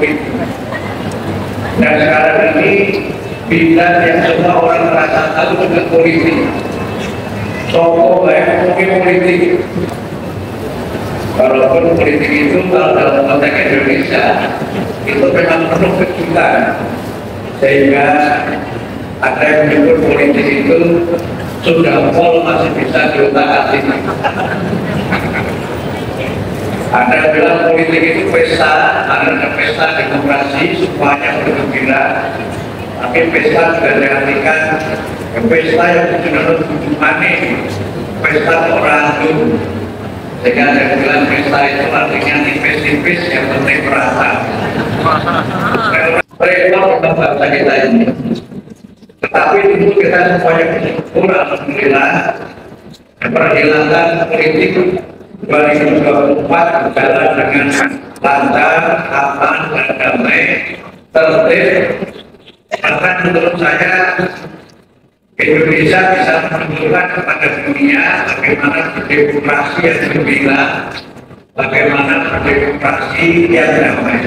Covid. Dan sekarang ini bidang yang semua orang merasa tahu dengan politik. Tokoh baik mungkin politik. Walaupun politik itu kalau dalam konteks Indonesia itu memang penuh kejutan, sehingga ada yang menyebut politik itu sudah pol masih bisa diutak-atik. Ada yang bilang politik itu pesta, ada pesta demokrasi, semuanya bergembira. Tapi pesta juga diartikan pesta yang benar-benar manis, pesta orang itu. Sehingga ada yang bilang pesta itu artinya tipis-tipis, yang penting merata. Repot tentang bangsa kita ini. Tetapi itu kita semuanya bersyukur, alhamdulillah, perhelatan politik 2024 berjalan dengan lancar, aman, dan damai, tertib. Bahkan menurut saya Indonesia bisa menunjukkan kepada dunia bagaimana berdemokrasi yang gembira, bagaimana berdemokrasi yang damai.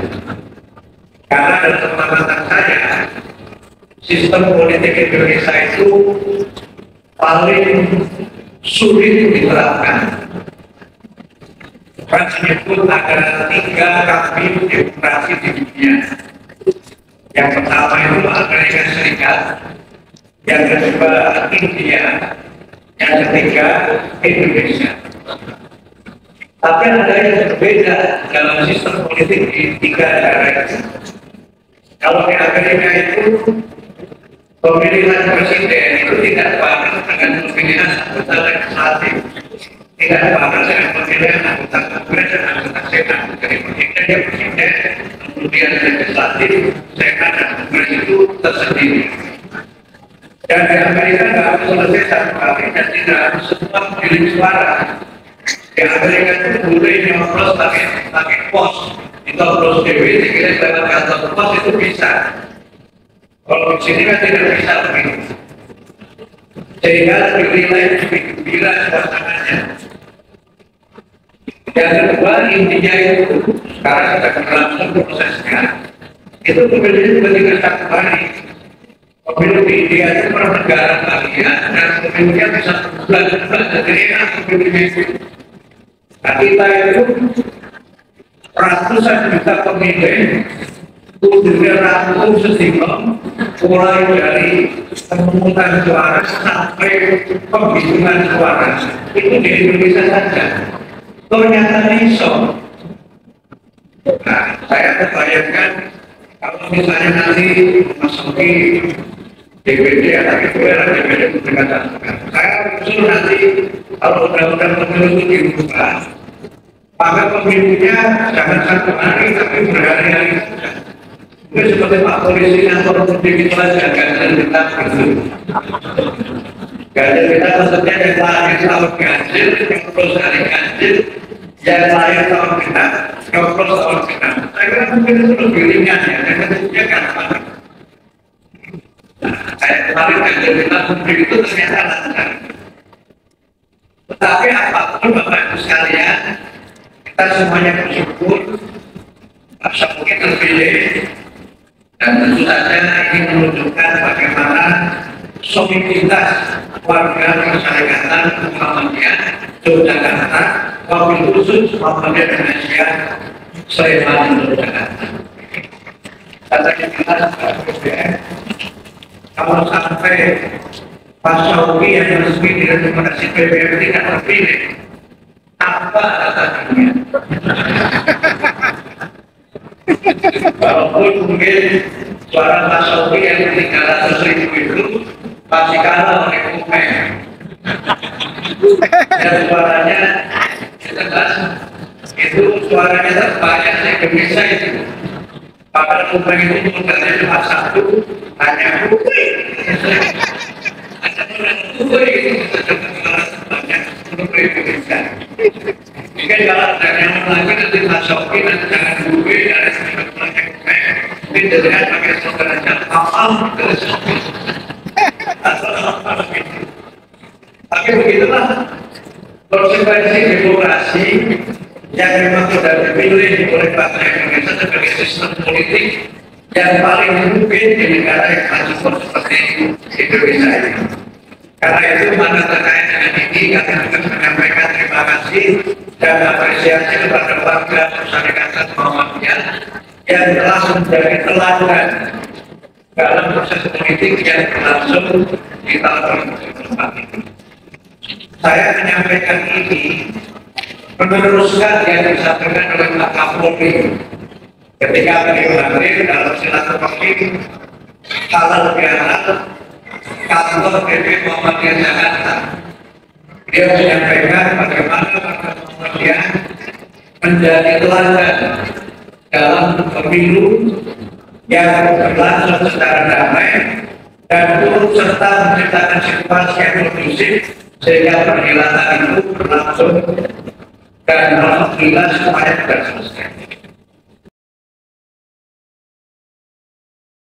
Karena dalam pengamatan saya, sistem politik Indonesia itu paling sulit diterapkan. Kan menyebut ada 3 kambing demokrasi di dunia. Yang pertama itu Amerika Serikat, yang kedua India, yang ketiga Indonesia. Tapi ada yang berbeda dalam sistem politik di 3 negara itu. Kalau di Amerika itu pemilihan presiden itu tidak bareng dengan pemilihan anggota legislatif, tidak bareng dengan pemilihan anggota Kongres dan anggota Senat. Jadi presiden, kemudian legislatif, Senat dan Kongres itu tersendiri. Dan di Amerika tidak harus selesai satu kali dan tidak harus semua memilih suara. Di Amerika itu boleh nyoblos pakai pos, nyoblos dewi, dikira lewat kantor pos itu bisa. Kalau di sini kan tidak bisa begitu. Sehingga lebih rileks, lebih gembira suasananya. Yang kedua, intinya itu sekarang sedang berlangsung prosesnya. Itu pemilihan ketika satu hari. Pemilu di India itu per negara bagian dan pemilunya bisa bulan-bulan jadi enak pemilunya itu. Nah, kita itu ratusan juta pemilih, kudusnya ratusan setiap mulai dari pemungutan suara sampai penghitungan suara itu di Indonesia saja. Ternyata iso. Nah, saya terbayangkan kalau misalnya nanti masuki DPD atau ketua DPD dengan saya usul nanti kalau undang-undang pemilu itu dirubah, maka pemilunya jangan satu hari tapi berhari-hari saja. Mungkin seperti Pak Polisi yang korupsi itu saja ganjil kita begitu. Ganjil kita maksudnya yang lahir tahun ganjil, yang terus hari ganjil, yang lahir tahun genap, yang terus tahun genap. Saya kira mungkin itu lebih ringan ya, dan tentunya gampang. Saya kemarin ganjil kita publik itu ternyata lancar. Tetapi apapun Bapak Ibu sekalian, kita semuanya bersyukur, masa mungkin terpilih, dan tentu saja ini menunjukkan bagaimana soliditas warga masyarakatan Muhammadiyah Yogyakarta, wabil khusus Muhammadiyah Indonesia, Sleman Yogyakarta. Kata kita kalau sampai Pak Syawki yang resmi direkomendasi PBB tidak terpilih, apa katanya? Walaupun mungkin suara Pak Syawki yang 300.000 itu masih kalah oleh Kumeng. Dan suaranya jelas itu suaranya terbanyak di Indonesia itu. Padahal Kumeng itu modalnya cuma 1, hanya Kumeng. Mungkin kalau ada yang lagi nanti masukin dan jangan gue dari sebenarnya itu dengan pakai sebenarnya awal terus. Tapi begitulah konsekuensi demokrasi yang memang sudah dipilih oleh bangsa Indonesia sebagai sistem politik yang paling mungkin di negara yang maju seperti Indonesia ini. Karena itu mana terkait dengan ini kami juga menyampaikan terima kasih dan apresiasi kepada warga Persyarikatan Muhammadiyah yang telah menjadi teladan dalam proses politik yang berlangsung di tahun 2024 ini. Saya menyampaikan ini meneruskan yang disampaikan oleh Pak Kapolri ketika beliau hadir dalam silaturahmi halal bihalal kantor PP Muhammadiyah Jakarta. Dia menyampaikan bagaimana Partai Muhammadiyah menjadi teladan dalam pemilu yang berlangsung secara damai dan turut serta menciptakan situasi yang kondusif sehingga perhelatan itu berlangsung dan alhamdulillah semuanya sudah selesai.